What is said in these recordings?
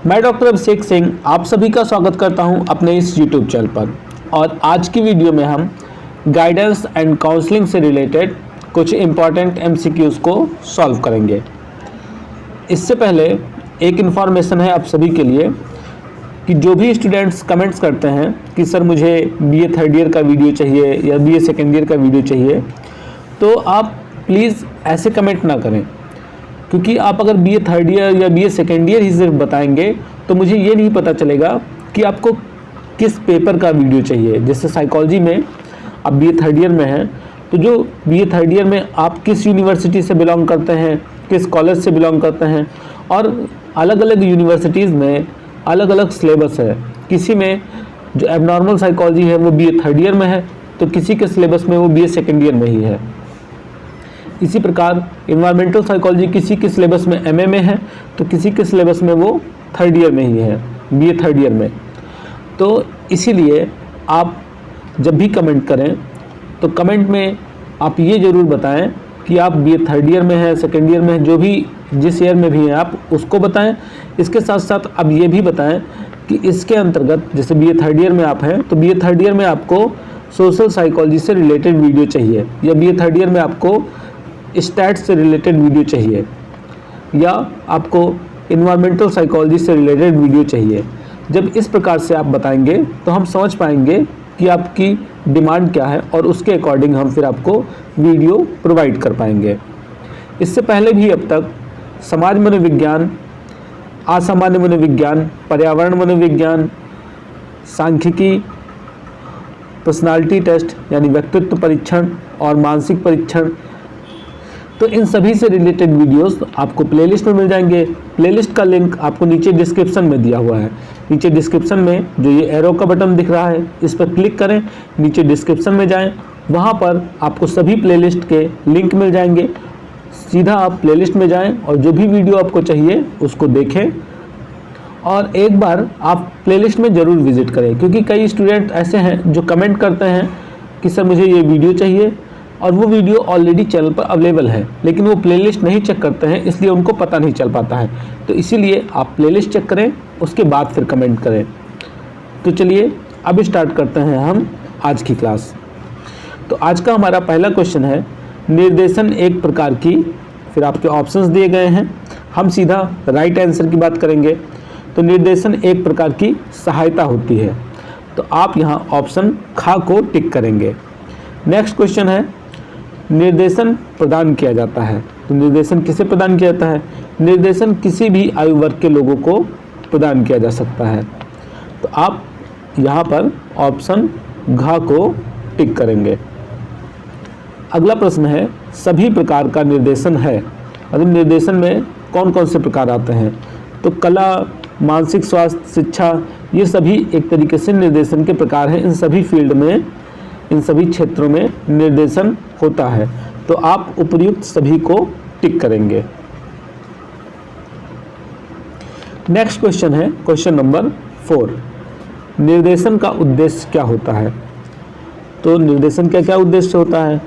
मैं डॉक्टर अभिषेक सिंह आप सभी का स्वागत करता हूं अपने इस YouTube चैनल पर। और आज की वीडियो में हम गाइडेंस एंड काउंसलिंग से रिलेटेड कुछ इम्पॉर्टेंट MCQs को सॉल्व करेंगे। इससे पहले एक इन्फॉर्मेशन है आप सभी के लिए कि जो भी स्टूडेंट्स कमेंट्स करते हैं कि सर मुझे BA थर्ड ईयर का वीडियो चाहिए या BA सेकेंड ईयर का वीडियो चाहिए, तो आप प्लीज़ ऐसे कमेंट ना करें, क्योंकि आप अगर BA थर्ड ईयर या BA सेकेंड ईयर ही सिर्फ बताएंगे तो मुझे ये नहीं पता चलेगा कि आपको किस पेपर का वीडियो चाहिए। जैसे साइकोलॉजी में आप BA थर्ड ईयर में हैं, तो जो BA थर्ड ईयर में आप किस यूनिवर्सिटी से बिलोंग करते हैं, किस कॉलेज से बिलोंग करते हैं, और अलग अलग यूनिवर्सिटीज़ में अलग अलग सिलेबस है। किसी में जो एबनॉर्मल साइकोलॉजी है वो BA थर्ड ईयर में है, तो किसी के सिलेबस में वो BA सेकेंड ईयर में ही है। इसी प्रकार इन्वायरमेंटल साइकोलॉजी किसी के सिलेबस में MA में है, तो किसी के सिलेबस में वो थर्ड ईयर में ही है, BA थर्ड ईयर में। तो इसीलिए आप जब भी कमेंट करें तो कमेंट में आप ये ज़रूर बताएं कि आप BA थर्ड ईयर में हैं, सेकेंड ईयर में हैं, जो भी जिस ईयर में भी हैं आप उसको बताएं। इसके साथ साथ अब ये भी बताएं कि इसके अंतर्गत जैसे BA थर्ड ईयर में आप हैं, तो BA थर्ड ईयर में आपको सोशल साइकोलॉजी से रिलेटेड वीडियो चाहिए, या BA थर्ड ईयर में आपको स्टैट्स से रिलेटेड वीडियो चाहिए, या आपको इन्वायरमेंटल साइकोलॉजी से रिलेटेड वीडियो चाहिए। जब इस प्रकार से आप बताएंगे तो हम समझ पाएंगे कि आपकी डिमांड क्या है और उसके अकॉर्डिंग हम फिर आपको वीडियो प्रोवाइड कर पाएंगे। इससे पहले भी अब तक समाज मनोविज्ञान, असामान्य मनोविज्ञान, पर्यावरण मनोविज्ञान, सांख्यिकी, पर्सनालिटी टेस्ट यानी व्यक्तित्व परीक्षण और मानसिक परीक्षण, तो इन सभी से रिलेटेड वीडियोस आपको प्लेलिस्ट में मिल जाएंगे। प्लेलिस्ट का लिंक आपको नीचे डिस्क्रिप्शन में दिया हुआ है। नीचे डिस्क्रिप्शन में जो ये एरो का बटन दिख रहा है, इस पर क्लिक करें, नीचे डिस्क्रिप्शन में जाएं, वहाँ पर आपको सभी प्लेलिस्ट के लिंक मिल जाएंगे। सीधा आप प्लेलिस्ट में जाएं और जो भी वीडियो आपको चाहिए उसको देखें। और एक बार आप प्लेलिस्ट में ज़रूर विजिट करें, क्योंकि कई स्टूडेंट ऐसे हैं जो कमेंट करते हैं कि सर मुझे ये वीडियो चाहिए, और वो वीडियो ऑलरेडी चैनल पर अवेलेबल है, लेकिन वो प्लेलिस्ट नहीं चेक करते हैं, इसलिए उनको पता नहीं चल पाता है। तो इसीलिए आप प्लेलिस्ट चेक करें, उसके बाद फिर कमेंट करें। तो चलिए अब स्टार्ट करते हैं हम आज की क्लास। तो आज का हमारा पहला क्वेश्चन है, निर्देशन एक प्रकार की, फिर आपके ऑप्शंस दिए गए हैं, हम सीधा राइट आंसर की बात करेंगे। तो निर्देशन एक प्रकार की सहायता होती है, तो आप यहाँ ऑप्शन खा को टिक करेंगे। नेक्स्ट क्वेश्चन है, निर्देशन प्रदान किया जाता है। तो निर्देशन किसे प्रदान किया जाता है? निर्देशन किसी भी आयु वर्ग के लोगों को प्रदान किया जा सकता है। तो आप यहाँ पर ऑप्शन घ को टिक करेंगे। अगला प्रश्न है, सभी प्रकार का निर्देशन है। मतलब निर्देशन में कौन कौन से प्रकार आते हैं? तो कला, मानसिक स्वास्थ्य, शिक्षा, ये सभी एक तरीके से निर्देशन के प्रकार हैं। इन सभी फील्ड में, इन सभी क्षेत्रों में निर्देशन होता है, तो आप उपर्युक्त सभी को टिक करेंगे। नेक्स्ट क्वेश्चन है क्वेश्चन नंबर 4, निर्देशन का उद्देश्य क्या होता है? तो निर्देशन का क्या उद्देश्य होता है?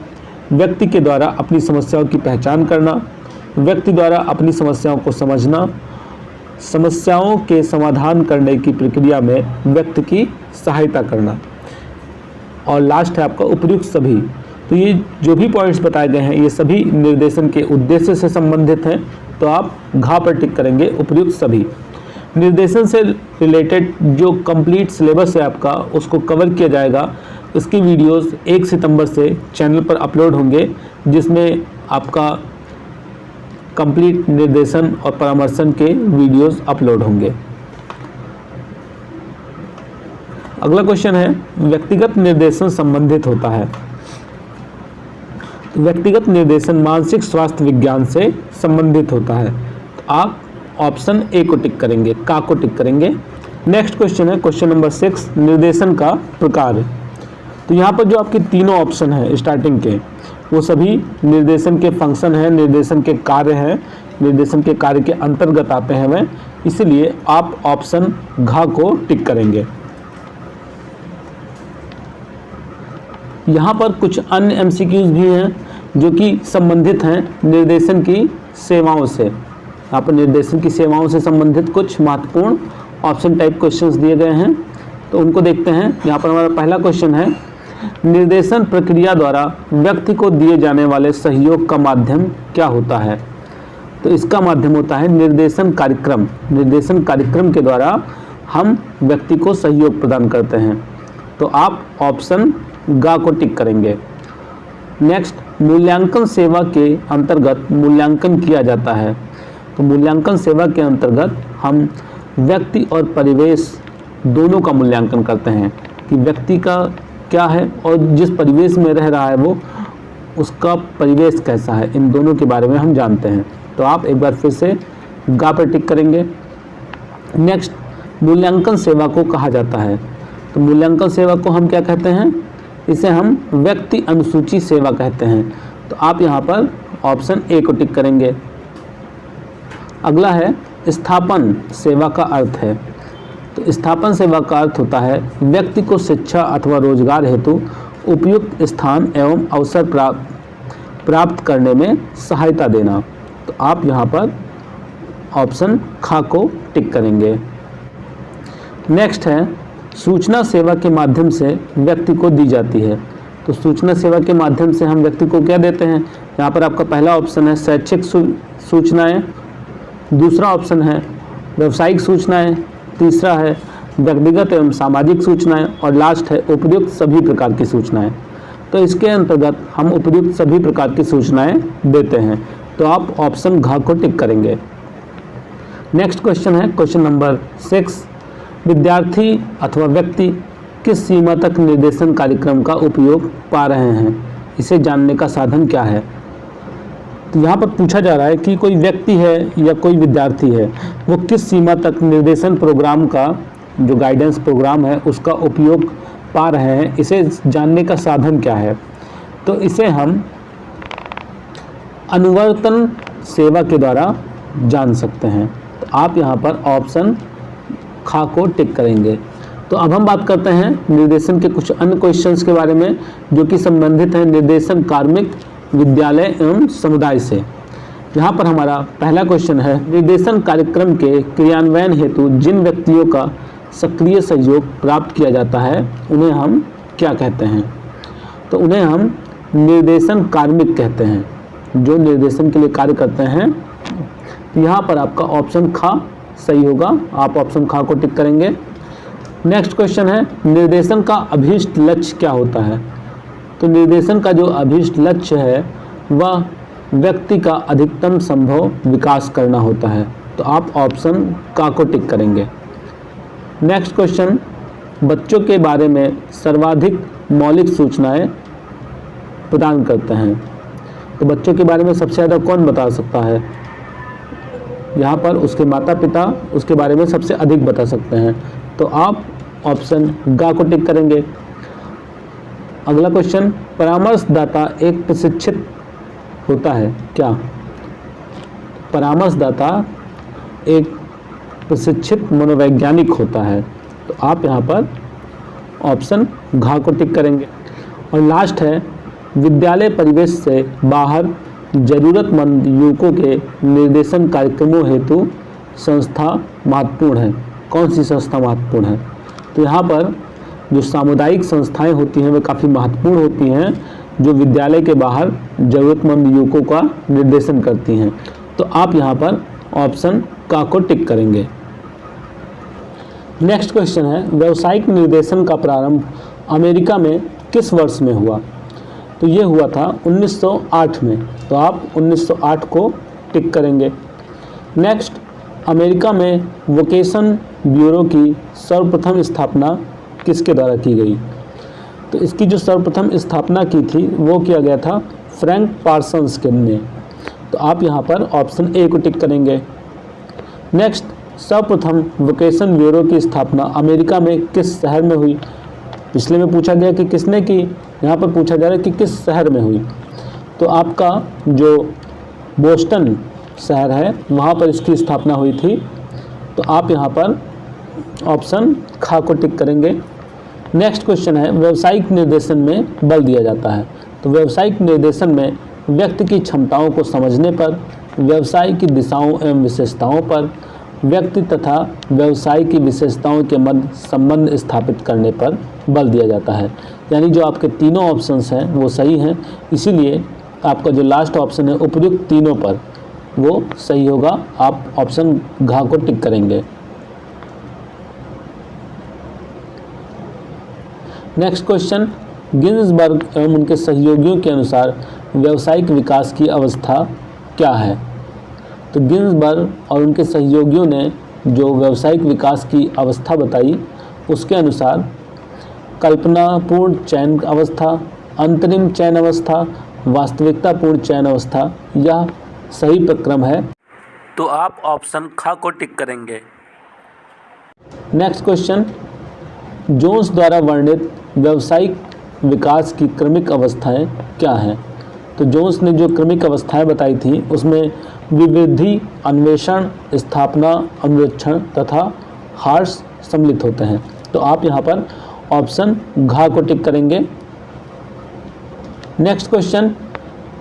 व्यक्ति के द्वारा अपनी समस्याओं की पहचान करना, व्यक्ति द्वारा अपनी समस्याओं को समझना, समस्याओं के समाधान करने की प्रक्रिया में व्यक्ति की सहायता करना, और लास्ट है आपका उपर्युक्त सभी। तो ये जो भी पॉइंट्स बताए गए हैं ये सभी निर्देशन के उद्देश्य से संबंधित हैं, तो आप घा पर टिक करेंगे, उपर्युक्त सभी। निर्देशन से रिलेटेड जो कंप्लीट सिलेबस है आपका, उसको कवर किया जाएगा। इसकी वीडियोस 1 सितंबर से चैनल पर अपलोड होंगे, जिसमें आपका कंप्लीट निर्देशन और परामर्शन के वीडियोस अपलोड होंगे। अगला क्वेश्चन है, व्यक्तिगत निर्देशन संबंधित होता है। व्यक्तिगत निर्देशन मानसिक स्वास्थ्य विज्ञान से संबंधित होता है, तो आप ऑप्शन ए को टिक करेंगे, का को टिक करेंगे। नेक्स्ट क्वेश्चन है क्वेश्चन नंबर 6, निर्देशन का प्रकार। तो यहाँ पर जो आपके तीनों ऑप्शन हैं स्टार्टिंग के, वो सभी निर्देशन के फंक्शन हैं, निर्देशन के कार्य हैं, निर्देशन के कार्य के अंतर्गत आते हैं वह, इसलिए आप ऑप्शन घ को टिक करेंगे। यहाँ पर कुछ अन्य MCQs भी हैं जो कि संबंधित हैं निर्देशन की सेवाओं से। यहाँ पर निर्देशन की सेवाओं से संबंधित कुछ महत्वपूर्ण ऑप्शन टाइप क्वेश्चंस दिए गए हैं, तो उनको देखते हैं। यहाँ पर हमारा पहला क्वेश्चन है, निर्देशन प्रक्रिया द्वारा व्यक्ति को दिए जाने वाले सहयोग का माध्यम क्या होता है? तो इसका माध्यम होता है निर्देशन कार्यक्रम। निर्देशन कार्यक्रम के द्वारा हम व्यक्ति को सहयोग प्रदान करते हैं, तो आप ऑप्शन ग को टिक करेंगे। नेक्स्ट, मूल्यांकन सेवा के अंतर्गत मूल्यांकन किया जाता है। तो मूल्यांकन सेवा के अंतर्गत हम व्यक्ति और परिवेश दोनों का मूल्यांकन करते हैं कि व्यक्ति का क्या है और जिस परिवेश में रह रहा है वो उसका परिवेश कैसा है, इन दोनों के बारे में हम जानते हैं। तो आप एक बार फिर से गा पर टिक करेंगे। नेक्स्ट, मूल्यांकन सेवा को कहा जाता है। तो मूल्यांकन सेवा को हम क्या कहते हैं? इसे हम व्यक्ति अनुसूची सेवा कहते हैं। तो आप यहाँ पर ऑप्शन ए को टिक करेंगे। अगला है, स्थापन सेवा का अर्थ है। तो स्थापन सेवा का अर्थ होता है व्यक्ति को शिक्षा अथवा रोजगार हेतु उपयुक्त स्थान एवं अवसर प्राप्त करने में सहायता देना। तो आप यहाँ पर ऑप्शन ख को टिक करेंगे। नेक्स्ट है, सूचना सेवा के माध्यम से व्यक्ति को दी जाती है। तो सूचना सेवा के माध्यम से हम व्यक्ति को क्या देते हैं? यहाँ पर आपका पहला ऑप्शन है शैक्षिक सूचनाएं, दूसरा ऑप्शन है व्यावसायिक सूचनाएं, तीसरा है व्यक्तिगत एवं सामाजिक सूचनाएं और लास्ट है उपयुक्त सभी प्रकार की सूचनाएं। तो इसके अंतर्गत हम उपयुक्त सभी प्रकार की सूचनाएं देते हैं, तो आप ऑप्शन घ को टिक करेंगे। नेक्स्ट क्वेश्चन है क्वेश्चन नंबर 6, विद्यार्थी अथवा व्यक्ति किस सीमा तक निर्देशन कार्यक्रम का उपयोग पा रहे हैं, इसे जानने का साधन क्या है? तो यहाँ पर पूछा जा रहा है कि कोई व्यक्ति है या कोई विद्यार्थी है, वो किस सीमा तक निर्देशन प्रोग्राम का जो गाइडेंस प्रोग्राम है उसका उपयोग पा रहे हैं, इसे जानने का साधन क्या है? तो इसे हम अनुवर्तन सेवा के द्वारा जान सकते हैं। तो आप यहाँ पर ऑप्शन खा को टिक करेंगे। तो अब हम बात करते हैं निर्देशन के कुछ अन्य क्वेश्चंस के बारे में जो कि संबंधित है निर्देशन कार्मिक, विद्यालय एवं समुदाय से। यहाँ पर हमारा पहला क्वेश्चन है, निर्देशन कार्यक्रम के क्रियान्वयन हेतु जिन व्यक्तियों का सक्रिय सहयोग प्राप्त किया जाता है उन्हें हम क्या कहते हैं? तो उन्हें हम निर्देशन कार्मिक कहते हैं, जो निर्देशन के लिए कार्य करते हैं। यहाँ पर आपका ऑप्शन खा सही होगा, आप ऑप्शन खा को टिक करेंगे। नेक्स्ट क्वेश्चन है, निर्देशन का अभीष्ट लक्ष्य क्या होता है? तो निर्देशन का जो अभीष्ट लक्ष्य है वह व्यक्ति का अधिकतम संभव विकास करना होता है। तो आप ऑप्शन का को टिक करेंगे। नेक्स्ट क्वेश्चन, बच्चों के बारे में सर्वाधिक मौलिक सूचनाएं प्रदान करते हैं। तो बच्चों के बारे में सबसे ज़्यादा कौन बता सकता है? यहाँ पर उसके माता पिता उसके बारे में सबसे अधिक बता सकते हैं, तो आप ऑप्शन गा को टिक करेंगे। अगला क्वेश्चन, परामर्शदाता एक प्रशिक्षित होता है क्या? परामर्शदाता एक प्रशिक्षित मनोवैज्ञानिक होता है, तो आप यहाँ पर ऑप्शन घा को टिक करेंगे। और लास्ट है, विद्यालय परिवेश से बाहर जरूरतमंद युवकों के निर्देशन कार्यक्रमों हेतु संस्था महत्वपूर्ण है। कौन सी संस्था महत्वपूर्ण है? तो यहाँ पर जो सामुदायिक संस्थाएं होती हैं वे काफ़ी महत्वपूर्ण होती हैं, जो विद्यालय के बाहर ज़रूरतमंद युवकों का निर्देशन करती हैं। तो आप यहाँ पर ऑप्शन का को टिक करेंगे। नेक्स्ट क्वेश्चन है, व्यावसायिक निर्देशन का प्रारंभ अमेरिका में किस वर्ष में हुआ? तो ये हुआ था 1908 में, तो आप 1908 को टिक करेंगे। नेक्स्ट, अमेरिका में वोकेशन ब्यूरो की सर्वप्रथम स्थापना किसके द्वारा की गई? तो इसकी जो सर्वप्रथम स्थापना की थी वो किया गया था फ्रैंक पार्सन्स के ने। तो आप यहाँ पर ऑप्शन ए को टिक करेंगे। नेक्स्ट, सर्वप्रथम वोकेशन ब्यूरो की स्थापना अमेरिका में किस शहर में हुई? पिछले में पूछा गया कि किसने की, यहाँ पर पूछा जा रहा है कि किस शहर में हुई। तो आपका जो बोस्टन शहर है वहाँ पर इसकी स्थापना हुई थी। तो आप यहाँ पर ऑप्शन खा को टिक करेंगे। नेक्स्ट क्वेश्चन है, व्यावसायिक निर्देशन में बल दिया जाता है। तो व्यावसायिक निर्देशन में व्यक्ति की क्षमताओं को समझने पर व्यवसाय की दिशाओं एवं विशेषताओं पर, व्यक्ति तथा व्यवसाय की विशेषताओं के मध्य संबंध स्थापित करने पर बल दिया जाता है। यानी जो आपके तीनों ऑप्शंस हैं वो सही हैं, इसीलिए आपका जो लास्ट ऑप्शन है उपयुक्त तीनों पर वो सही होगा। आप ऑप्शन घ को टिक करेंगे। नेक्स्ट क्वेश्चन, गिन्सबर्ग एवं उनके सहयोगियों के अनुसार व्यावसायिक विकास की अवस्था क्या है? तो गिन्सबर्ग और उनके सहयोगियों ने जो व्यावसायिक विकास की अवस्था बताई उसके अनुसार कल्पनापूर्ण चयन अवस्था, अंतरिम चयन अवस्था, वास्तविकतापूर्ण चयन अवस्था, यह सही प्रक्रम है। तो आप ऑप्शन ख को टिक करेंगे। नेक्स्ट क्वेश्चन, जोन्स द्वारा वर्णित व्यावसायिक विकास की क्रमिक अवस्थाएं क्या हैं? तो जोन्स ने जो क्रमिक अवस्थाएं बताई थी उसमें विवृद्धि, अन्वेषण, स्थापना, अनुरक्षण तथा ह्रास सम्मिलित होते हैं। तो आप यहाँ पर ऑप्शन घ को टिक करेंगे। नेक्स्ट क्वेश्चन,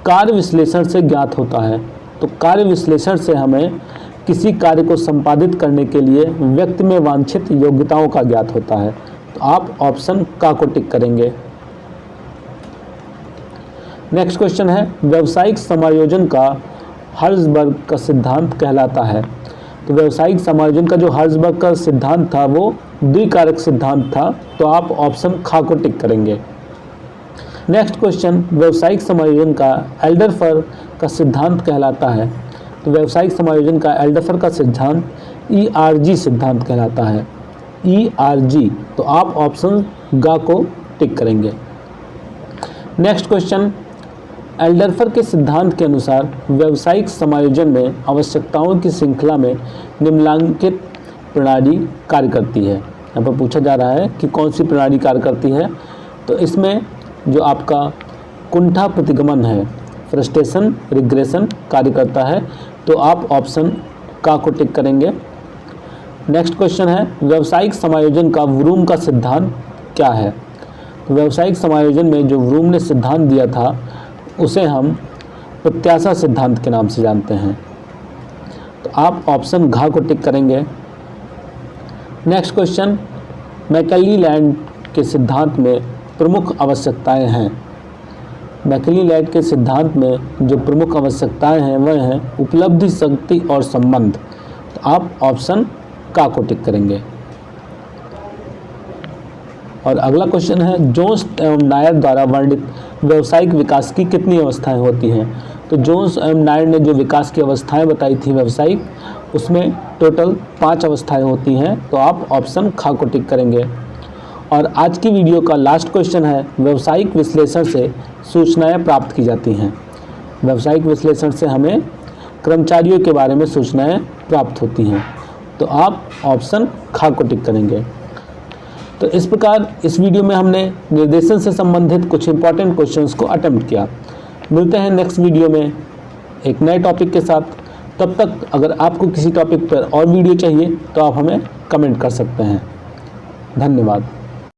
कार्य विश्लेषण से ज्ञात होता है। तो कार्य विश्लेषण से हमें किसी कार्य को संपादित करने के लिए व्यक्ति में वांछित योग्यताओं का ज्ञात होता है। तो आप ऑप्शन क को टिक करेंगे। नेक्स्ट क्वेश्चन है, व्यावसायिक समायोजन का हर्ट्जबर्ग का सिद्धांत कहलाता है। तो व्यावसायिक समायोजन का जो हर्ट्जबर्ग का सिद्धांत था वो द्विकारक सिद्धांत था। तो आप ऑप्शन ख को टिक करेंगे। नेक्स्ट क्वेश्चन, व्यावसायिक समायोजन का एल्डरफर का सिद्धांत कहलाता है। तो व्यावसायिक समायोजन का एल्डरफर का सिद्धांत ERG सिद्धांत कहलाता है। ERG, तो आप ऑप्शन ग को टिक करेंगे। नेक्स्ट क्वेश्चन, एल्डरफर के सिद्धांत के अनुसार व्यावसायिक समायोजन में आवश्यकताओं की श्रृंखला में निम्नलिखित प्रणाली कार्य करती है। यहाँ पर पूछा जा रहा है कि कौन सी प्रणाली कार्य करती है। तो इसमें जो आपका कुंठा प्रतिगमन है, फ्रस्ट्रेशन रिग्रेशन कार्य करता है। तो आप ऑप्शन क को टिक करेंगे। नेक्स्ट क्वेश्चन है, व्यावसायिक समायोजन का व्रूम का सिद्धांत क्या है? तो व्यावसायिक समायोजन में जो व्रूम ने सिद्धांत दिया था उसे हम प्रत्याशा सिद्धांत के नाम से जानते हैं। तो आप ऑप्शन घ को टिक करेंगे। नेक्स्ट क्वेश्चन, मैकलेलैंड के सिद्धांत में प्रमुख आवश्यकताएं हैं। मैकलेलैंड के सिद्धांत में जो प्रमुख आवश्यकताएं हैं वह हैं उपलब्धि, शक्ति और संबंध। तो आप ऑप्शन क को टिक करेंगे। और अगला क्वेश्चन है, जोन्स एवं नायर द्वारा वर्णित व्यावसायिक विकास की कितनी अवस्थाएं होती हैं? तो जोन्स एवं नायर ने जो विकास की अवस्थाएं बताई थी व्यावसायिक, उसमें टोटल 5 अवस्थाएं होती हैं। तो आप ऑप्शन ख को टिक करेंगे। और आज की वीडियो का लास्ट क्वेश्चन है, व्यावसायिक विश्लेषण से सूचनाएं प्राप्त की जाती हैं। व्यावसायिक विश्लेषण से हमें कर्मचारियों के बारे में सूचनाएं प्राप्त होती हैं। तो आप ऑप्शन ख को टिक करेंगे। तो इस प्रकार इस वीडियो में हमने निर्देशन से संबंधित कुछ इंपॉर्टेंट क्वेश्चंस को अटेम्प्ट किया। मिलते हैं नेक्स्ट वीडियो में एक नए टॉपिक के साथ। तब तक अगर आपको किसी टॉपिक पर और वीडियो चाहिए तो आप हमें कमेंट कर सकते हैं। धन्यवाद।